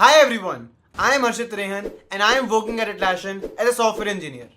Hi everyone, I am Harshit Rehan and I am working at Atlassian as a software engineer.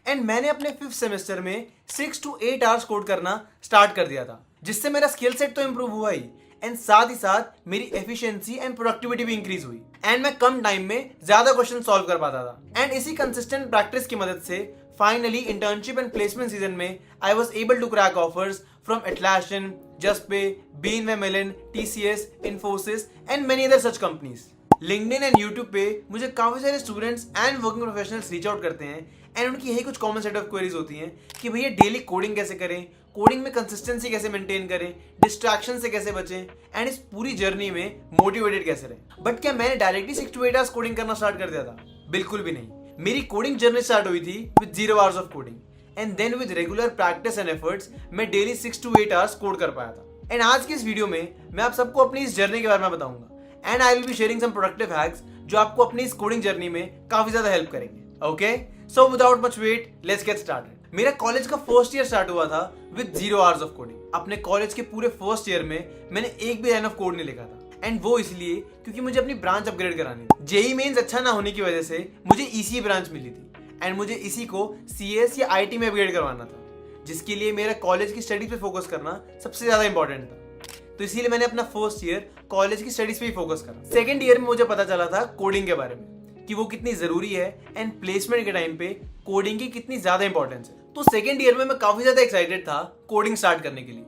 And मैंने अपने 5th semester में 6 to 8 hours code करना start कर दिया था, जिससे मेरा स्किल सेट तो इंप्रूव हुआ ही एंड साथ ही साथ मेरी एफिशिएंसी एंड प्रोडक्टिविटी भी इंक्रीज हुई एंड मैं कम टाइम में ज्यादा क्वेश्चन सॉल्व कर पाता था। एंड इसी कंसिस्टेंट प्रैक्टिस की मदद से finally internship and placement season में I was able to crack offers from Atlassian, Justpay, BNY Mellon, TCS, Infosys and many other such companies. LinkedIn and YouTube पे मुझे काफी सारे students and working professionals reach out करते हैं and उनकी यही कुछ कॉमन सेट ऑफ क्वेरीज होती हैं कि भैया डेली कोडिंग कैसे करें, कोडिंग में कंसिस्टेंसी कैसे मेंटेन करें, डिस्ट्रैक्शन से कैसे बचें एंड इस पूरी जर्नी में मोटिवेटेड कैसे रहें। बट क्या मैंने डायरेक्टली 6 to 8 आवर्स कोडिंग करना स्टार्ट कर दिया था? बिल्कुल भी नहीं। मेरी कोडिंग जर्नी स्टार्ट हुई थी with 0 hours of coding and then with regular practice and efforts मैं डेली 6 to 8 आवर्स कोड कर पाया था। एंड आज की इस वीडियो में मैं आप सबको अपनी इस जर्नी के बारे में बताऊंगा and I will be sharing some productive hacks जो आपको अपनी इस कोडिंग जर्नी में काफी ज्यादा हेल्प करेंगे। Okay, so without much wait let's get started. मेरा कॉलेज का फर्स्ट ईयर स्टार्ट हुआ था विद 0 आवर्स ऑफ कोडिंग। अपने कॉलेज के पूरे फर्स्ट ईयर में मैंने एक भी लाइन ऑफ कोड नहीं लिखा था एंड वो इसलिए क्योंकि मुझे अपनी ब्रांच अपग्रेड करानी थी। जेई मेंस अच्छा ना होने की वजह से मुझे ईसीई ब्रांच मिली थी एंड मुझे इसी को सीएस या आईटी में अपग्रेड करवाना था, जिसके लिए मेरा कॉलेज की स्टडीज पे फोकस करना सबसे ज्यादा इंपॉर्टेंट था। तो इसीलिए मैंने अपना फर्स्ट ईयर कॉलेज की स्टडीज पे ही फोकस करा। सेकंड ईयर में मुझे पता चला था कोडिंग के बारे में कि वो कितनी जरूरी है एंड प्लेसमेंट के टाइम पे कोडिंग की कितनी ज्यादा इंपॉर्टेंस है। तो सेकंड ईयर में मैं काफी ज्यादा एक्साइटेड था कोडिंग स्टार्ट करने के लिए।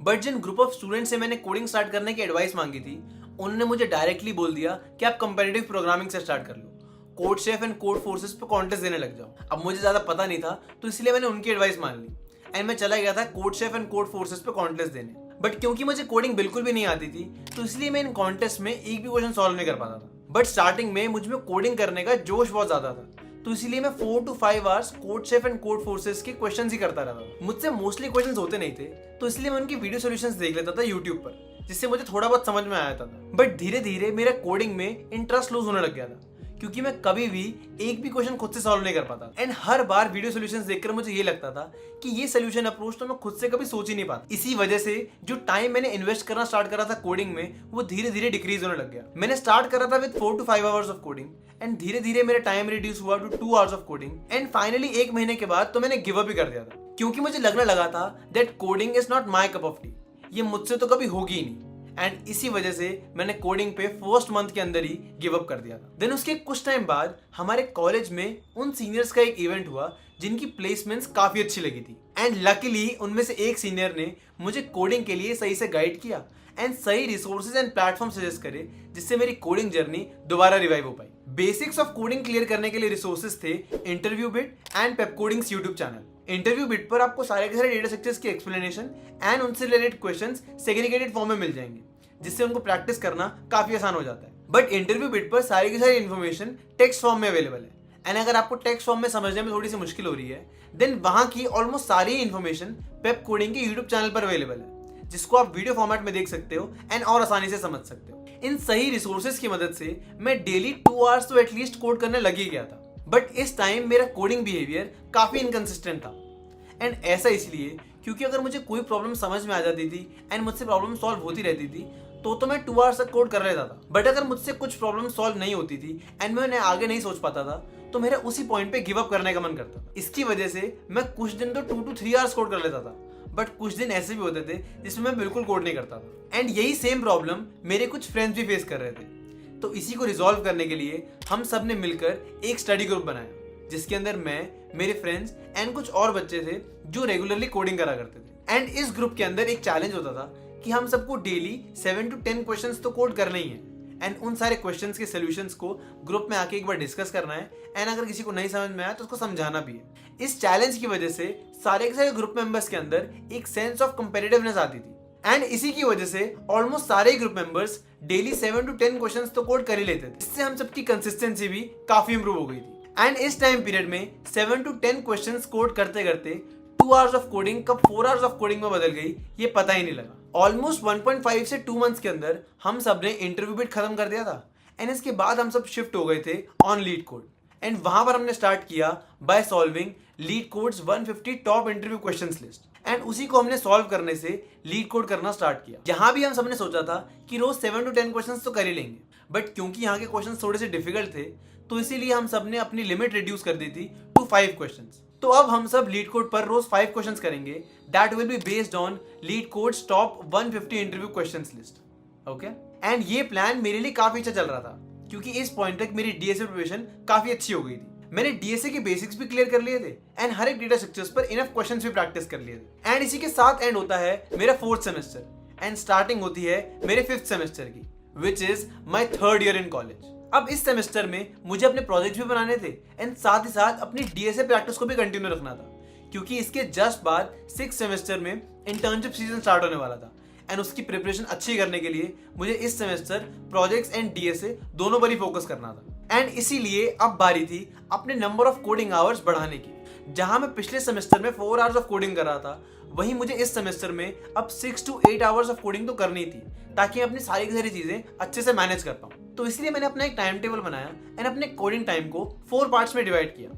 बट जिन ग्रुप ऑफ स्टूडेंट्स से मैंने कोडिंग स्टार्ट करने की एडवाइस मांगी थी उन्होंने मुझे डायरेक्टली बोल दिया कि आप कंपैरेटिव प्रोग्रामिंग से स्टार्ट कर लो, CodeChef and Codeforces पे कॉन्टेस्ट देने लग जाओ। अब मुझे ज्यादा पता नहीं था तो इसलिए मैंने उनकी एडवाइस मान ली एंड मैं चला गया था code chef and Codeforces पे कॉन्टेस्ट देने। बट क्योंकि मुझे कोडिंग बिल्कुल भी नहीं आती थी तो इसलिए मैं इन कॉन्टेस्ट में एक भी क्वेश्चन सॉल्व नहीं कर पाता था। बट स्टार्टिंग में मुझ में कोडिंग करने का जोश बहुत ज्यादा था तो इसलिए मैं 4 to 5 hours code chef and code forces के क्वेश्चंस ही करता रहता था। मुझसे मोस्टली क्वेश्चंस होते नहीं थे तो इसलिए मैं उनकी वीडियो सॉल्यूशंस देख लेता था यूट्यूब पर, जिससे मुझे थोड़ा बहुत समझ में आया था। बट धीरे धीरे मेरा कोडिंग में इंटरेस्ट लूज होने लग गया था क्योंकि मैं कभी भी एक भी क्वेश्चन खुद से सॉल्व नहीं कर पाता and her bar video solutions देखकर मुझे ये लगता था कि ये सॉल्यूशन अप्रोच तो मैं खुद से कभी सोच ही नहीं पाता। इसी वजह से जो टाइम मैंने इन्वेस्ट करना स्टार्ट करा था कोडिंग में वो धीरे धीरे डिक्रीज होने लग गया। मैंने स्टार्ट करा था with 4 to 5 hours of coding and धीरे धीरे मेरा टाइम रिड्यूस हुआ to 2 hours of coding and finally 1 महीने के बाद तो मैंने गिव अप ही कर दिया था क्योंकि मुझे लगने लगा था that coding is not my cup of T, ये मुझसे तो कभी होगी ही नहीं। एंड इसी वजह से मैंने कोडिंग पे फर्स्ट मंथ के अंदर ही गिव अप कर दिया था। देन उसके कुछ टाइम बाद हमारे कॉलेज में उन सीनियर्स का एक इवेंट हुआ जिनकी प्लेसमेंट्स काफी अच्छी लगी थी एंड लकीली उनमें से एक सीनियर ने मुझे कोडिंग के लिए सही से गाइड किया एंड सही रिसोर्सेज एंड प्लेटफॉर्म सजेस्ट करे जिससे मेरी कोडिंग जर्नी दोबारा रिवाइव हो पाई। बेसिक्स ऑफ कोडिंग क्लियर करने के लिए रिसोर्सेज थे InterviewBit and Pepcoding's YouTube channel. InterviewBit पर आपको सारे के सारे डेटा स्ट्रक्चर्स की एक्सप्लेनेशन एंड उनसे रिलेटेड क्वेश्चंस सेग्रीगेटेड फॉर्म में मिल जाएंगे जिससे उनको प्रैक्टिस करना काफी आसान हो जाता है। बट इंटरव्यू बिट पर सारी की सारी इन्फॉर्मेशन टेक्स्ट फॉर्म में अवेलेबल है एंड अगर आपको टेक्स्ट फॉर्म में समझने में थोड़ी सी मुश्किल हो रही है देन वहां की ऑलमोस्ट सारी इन्फॉर्मेशन पेप कोडिंग के यूट्यूब चैनल पर अवेलेबल है जिसको आप वीडियो फॉर्मेट में देख सकते हो एंड और आसानी से समझ सकते हो। इन सही रिसोर्सेज की मदद से मैं डेली 2 आवर्स तो एटलीस्ट कोड करने लग ही गया था। बट इस टाइम मेरा कोडिंग बिहेवियर काफी इनकंसिस्टेंट था एंड ऐसा इसलिए क्योंकि अगर मुझे कोई प्रॉब्लम समझ में आ जाती थी एंड मुझसे प्रॉब्लम सॉल्व होती रहती थी तो मैं 2 आवर्स तक कोड कर लेता था। बट अगर मुझसे कुछ प्रॉब्लम सॉल्व नहीं होती थी एंड मैं आगे नहीं सोच पाता था तो मेरा उसी पॉइंट पे गिव अप करने का मन करता था। इसकी वजह से मैं कुछ दिन तो 2 to 3 आवर्स कोड कर लेता था बट कुछ दिन ऐसे भी होते थे जिसमें मैं बिल्कुल कोड नहीं करता था एंड यही सेम प्रॉब्लम मेरे कुछ फ्रेंड्स भी फेस कर रहे थे। तो इसी को रिजॉल्व करने के लिए हम सब ने मिलकर एक स्टडी ग्रुप बनाया जिसके अंदर मैं, मेरे फ्रेंड्स एंड कुछ और बच्चे थे जो रेगुलरली कोडिंग करा करते थे। एंड इस ग्रुप के अंदर एक चैलेंज होता था कि हम सबको डेली 7 to 10 क्वेश्चंस तो कोड करना ही है एंड उन सारे क्वेश्चंस के सॉल्यूशंस को ग्रुप में आके एक बार डिस्कस करना है एंड अगर किसी को नहीं समझ में आया तो उसको समझाना भी है। इस चैलेंज की वजह से सारे के सारे ग्रुप मेंबर्स के अंदर एक सेंस ऑफ कंपेटिटिवनेस आती थी एंड इसी की वजह से ऑलमोस्ट सारे group members daily 7 to 10 questions तो कोड कर ही लेते थे। इससे हम सबकी कंसिस्टेंसी भी काफी इंप्रूव हो गई थी एंड इस टाइम पीरियड में 7 to 10 क्वेश्चंस कोड करते करते 2 आवर्स ऑफ कोडिंग कब 4 आवर्स ऑफ कोडिंग में बदल गई ये पता ही नहीं लगा। ऑलमोस्ट 1.5 से 2 मंथ्स के अंदर हम सब ने इंटरव्यू बिट खत्म कर दिया था एंड इसके बाद हम सब शिफ्ट हो गए थे ऑन लीड कोड एंड वहां पर हमने स्टार्ट किया by solving lead codes 150 top interview questions list and उसी को हमने सॉल्व करने से लीड कोड करना स्टार्ट किया। यहाँ भी हम सबने सोचा था कि रोज 7 to 10 क्वेश्चंस तो कर ही लेंगे बट क्योंकि यहाँ के क्वेश्चन थोड़े से डिफिकल्ट थे तो इसीलिए हम सब ने अपनी लिमिट रिड्यूस कर दी थी टू 5 क्वेश्चंस। तो अब हम सब लीड कोड पर रोज 5 क्वेश्चंस करेंगे that will be based on lead codes top 150 interview questions list. Okay, and ये प्लान मेरे लिए काफी अच्छा चल रहा था क्योंकि इस पॉइंट तक मेरी डीएसए प्रिपरेशन काफी अच्छी हो गई थी। मैंने डीएसए के बेसिक्स भी क्लियर कर लिए थे एंड हर एक डेटा स्ट्रक्चर्स पर इनफ क्वेश्चंस भी प्रैक्टिस कर लिए थे। एंड इसी के साथ एंड होता है मेरा 4th सेमेस्टर एंड स्टार्टिंग होती है मेरे 5th सेमेस्टर की, which is my 3rd year in college. अब इस सेमेस्टर में मुझे अपने प्रोजेक्ट भी बनाने थे एंड साथ ही साथ अपनी डीएसए प्रैक्टिस को भी कंटिन्यू रखना था क्योंकि इसके जस्ट बाद 6th सेमेस्टर में इंटर्नशिप सीजन स्टार्ट होने वाला था एंड उसकी प्रिपरेशन अच्छी करने के लिए मुझे इस सेमेस्टर प्रोजेक्ट्स एंड डीएसए दोनों पर ही फोकस करना था। एंड इसीलिए अब बारी थी अपने नंबर ऑफ कोडिंग आवर्स बढ़ाने की। जहां मैं पिछले सेमेस्टर में 4 आवर्स ऑफ कोडिंग कर रहा था, वहीं मुझे इस सेमेस्टर में अब 6 to 8 आवर्स ऑफ कोडिंग तो करनी थी ताकि मैं अपनी सारी की सारी चीजें अच्छे से मैनेज कर पाऊँ। तो इसलिए मैंने अपना एक टाइम टेबल बनाया एंड अपने कोडिंग टाइम को 4 पार्ट्स में डिवाइड किया।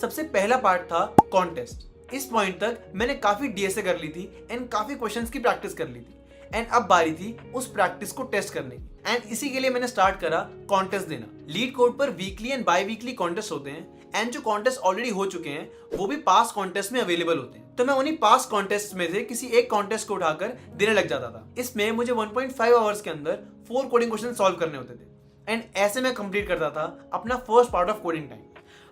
सबसे पहला पार्ट था कॉन्टेस्ट। इस पॉइंट तक मैंने काफी डीएसए कर ली थी एंड काफी क्वेश्चंस की प्रैक्टिस कर ली थी एंड अब बारी थी उस प्रैक्टिस को टेस्ट करने की। एंड इसी के लिए मैंने स्टार्ट करा कॉन्टेस्ट देना। लीड कोड पर weekly and by weekly contest होते हैं एंड जो कॉन्टेस्ट ऑलरेडी हो चुके हैं वो भी पास कॉन्टेस्ट में अवेलेबल होते हैं। तो मैं उन्हीं पास कॉन्टेस्ट में से किसी एक कॉन्टेस्ट को उठाकर देने लग जाता था। इसमें मुझे 1.5 आवर्स के अंदर 4 कोडिंग क्वेश्चन सॉल्व करने होते थे एंड ऐसे मैं कंप्लीट करता था अपना first part of coding time.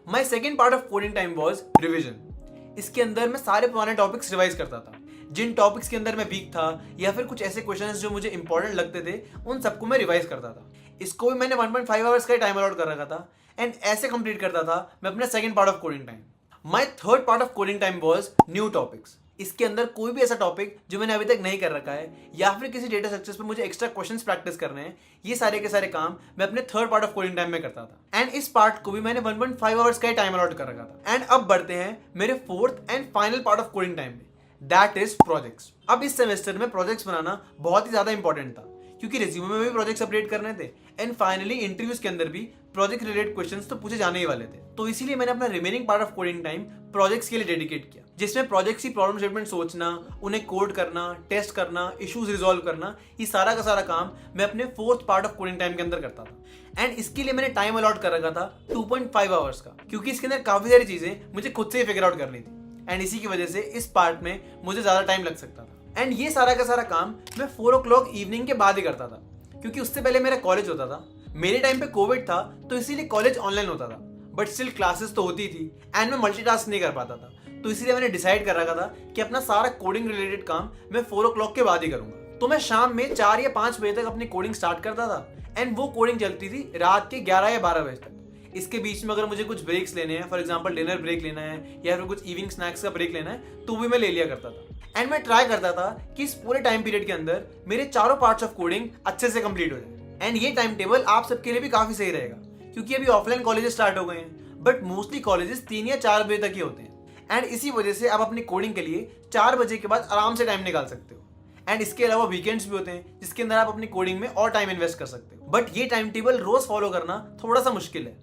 My second part of coding time was revision. इसके अंदर मैं सारे पुराने टॉपिक्स रिवाइज करता था। जिन टॉपिक्स के अंदर मैं वीक था या फिर कुछ ऐसे क्वेश्चंस जो मुझे इंपॉर्टेंट लगते थे उन सबको मैं रिवाइज करता था। इसको भी मैंने 1.5 आवर्स का टाइम अलॉट कर रखा था एंड ऐसे कंप्लीट करता था मैं अपना second part of coding time. My third part of coding time was new topics. इसके अंदर कोई भी ऐसा टॉपिक जो मैंने अभी तक नहीं कर रखा है या फिर किसी डेटा स्ट्रक्चर्स पे मुझे एक्स्ट्रा क्वेश्चंस प्रैक्टिस करने हैं, ये सारे के सारे काम मैं अपने third part of coding time में करता था। एंड इस पार्ट को भी मैंने 1.5 आवर्स का टाइम अलॉट कर रखा था। एंड अब बढ़ते हैं मेरे 4th and final part of coding time में, दैट इज प्रोजेक्ट्स। अब इस सेमेस्टर में प्रोजेक्ट्स बनाना बहुत ही ज्यादा इंपॉर्टेंट था क्योंकि रिज्यूमे में भी प्रोजेक्ट्स अपडेट करने थे एंड फाइनली इंटरव्यूज के अंदर भी प्रोजेक्ट रिलेटेड क्वेश्चंस तो पूछे जाने ही वाले थे। तो इसीलिए मैंने अपना remaining part of coding time projects के लिए डेडिकेट किया, जिसमें प्रोजेक्ट्स की प्रॉब्लम स्टेटमेंट सोचना, उन्हें कोड करना, टेस्ट करना, इश्यूज रिजॉल्व करना, ये सारा का सारा काम मैं अपने 4th part of coding time के अंदर करता था। एंड इसके लिए मैंने टाइम अलॉट कर रखा था 2.5 आवर्स का, क्योंकि इसके अंदर काफी सारी चीजें मुझे खुद से ही फिगर आउट करनी थी एंड इसी की वजह से इस पार्ट में मुझे ज्यादा टाइम लग सकता था। एंड ये सारा का सारा काम मैं 4 o'clock इवनिंग के बाद ही करता था, क्योंकि उससे पहले मेरा कॉलेज होता था। मेरे टाइम पे कोविड था तो इसीलिए कॉलेज ऑनलाइन होता था, बट स्टिल क्लासेस तो होती थी एंड मैं मल्टीटास्क नहीं कर पाता था। तो इसीलिए मैंने डिसाइड कर रखा था कि अपना सारा कोडिंग रिलेटेड काम मैं 4 o'clock के बाद ही करूंगा। तो मैं शाम में 4 या 5 बजे तक अपनी कोडिंग स्टार्ट करता था एंड वो कोडिंग चलती थी रात के 11 या 12 बजे तक। इसके बीच में अगर मुझे कुछ ब्रेक्स लेने हैं, फॉर एग्जांपल डिनर ब्रेक लेना है या फिर कुछ इवनिंग स्नैक्स का ब्रेक लेना है, तो भी मैं ले लिया करता था। एंड मैं ट्राई करता था कि इस पूरे टाइम पीरियड के अंदर मेरे चारों पार्ट्स ऑफ कोडिंग अच्छे से कंप्लीट हो जाए। एंड ये टाइम टेबल आप सबके लिए भी काफी सही रहेगा, क्योंकि अभी ऑफलाइन कॉलेजेस स्टार्ट हो गए हैं, बट मोस्टली कॉलेजेस 3 या 4 बजे तक ही होते हैं। एंड इसी वजह से आप अपनी कोडिंग के लिए 4 बजे के बाद आराम से टाइम निकाल सकते हो। एंड इसके अलावा वीकेंड्स भी होते हैं जिसके अंदर आप अपनी कोडिंग में और टाइम इन्वेस्ट कर सकते हो। बट ये टाइम टेबल रोज फॉलो करना थोड़ा सा मुश्किल है,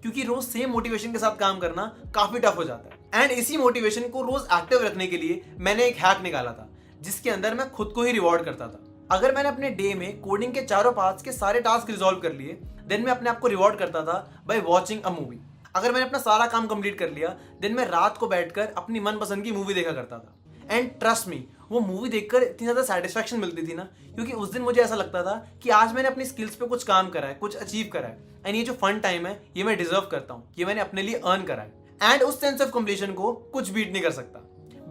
क्योंकि रोज सेम मोटिवेशन के साथ काम करना काफी टफ हो जाता है। एंड इसी मोटिवेशन को रोज एक्टिव रखने के लिए मैंने एक हैक निकाला था, जिसके अंदर मैं खुद को ही रिवॉर्ड करता था। अगर मैंने अपने डे में कोडिंग के चारों पार्ट्स के सारे टास्क रिजॉल्व कर लिए, देन मैं अपने आप को रिवॉर्ड करता था बाय वॉचिंग अ मूवी। अगर मैंने अपना सारा काम कंप्लीट कर लिया, देन मैं रात को बैठकर अपनी मनपसंद की मूवी देखा करता था। एंड ट्रस्ट मी, वो मूवी देखकर इतनी ज्यादा सेटिस्फैक्शन मिलती थी ना, क्योंकि उस दिन मुझे ऐसा लगता था कि आज मैंने अपनी स्किल्स पे कुछ काम करा है, कुछ अचीव करा है एंड ये जो फन टाइम है ये मैं डिजर्व करता हूँ, ये मैंने अपने लिए अर्न करा है। एंड उस सेंस ऑफ कंप्लीशन को कुछ बीट नहीं कर सकता।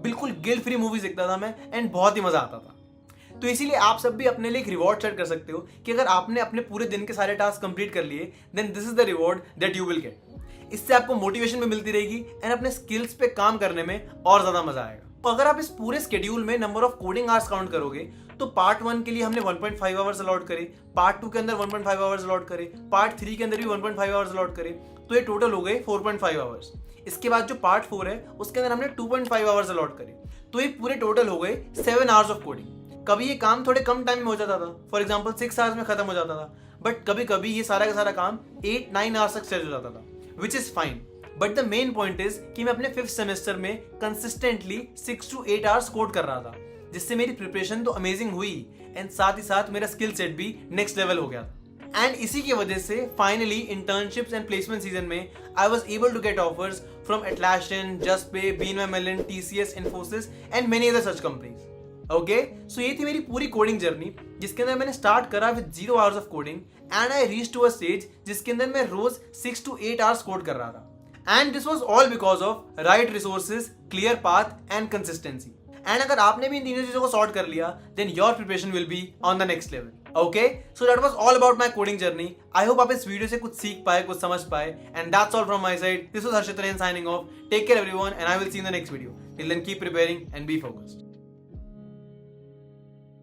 बिल्कुल गिल्ट फ्री मूवीज देखता था मैं एंड बहुत ही मजा आता था। तो इसीलिए आप सब भी अपने लिए एक रिवॉर्ड सेट कर सकते हो कि अगर आपने अपने पूरे दिन के सारे टास्क कंप्लीट कर लिए, then this is the reward that you will get. इससे आपको मोटिवेशन भी मिलती रहेगी एंड अपने स्किल्स पे काम करने में और ज्यादा मजा आएगा। तो अगर आप इस पूरे स्केड्यूल में number of coding hours count करोगे, तो पार्ट 1 के लिए हमने 1.5 आवर्स अलॉट करे, पार्ट 2 के अंदर 1.5 आवर्स अलॉट करे, पार्ट 3 के अंदर भी 1.5 आवर्स अलॉट करे, तो ये टोटल हो गए 4.5 आवर्स। इसके बाद जो पार्ट 4 है उसके अंदर हमने 2.5 आवर्स अलॉट करे, तो ये पूरे टोटल हो गए 7 आवर्स ऑफ कोडिंग। कभी ये काम थोड़े कम टाइम में हो जाता था, फॉर एग्जाम्पल 6 आवर्स में खत्म हो जाता था, बट कभी कभी ये सारा का सारा काम 8-9 आवर्स तक स्ट्रेच हो जाता था, which is fine. But the main point is कि मैं अपने 5th सेमेस्टर में कंसिस्टेंटली 6 to 8 आवर्स कोड कर रहा था, जिससे मेरी प्रिपरेशन तो अमेजिंग हुई एंड साथ ही साथ मेरा स्किल सेट भी नेक्स्ट लेवल हो गया था। एंड इसी की वजह से finally internships and placement season में I was able to get offers from Atlassian, Juspay, BNY Mellon, TCS, Infosys and many other such companies. Okay, so ये थी मेरी पूरी कोडिंग जर्नी, जिसके अंदर मैंने स्टार्ट करा with 0 hours of coding and I reach to a stage जिसके अंदर मैं रोज 6 to 8 आवर्स कोड कर रहा था। And this was all because of right resources, clear path and consistency. And अगर आपने भी इन तीनों चीजों को सॉर्ट कर लिया, then your preparation will be on the next level. Okay, so that was all about my coding journey. I hope आप इस वीडियो से कुछ सीख पाए, कुछ समझ पाए। And that's all from my side. This was Harshit Rain signing off. Take care everyone and I will see you in the next video. Till then keep preparing and be focused.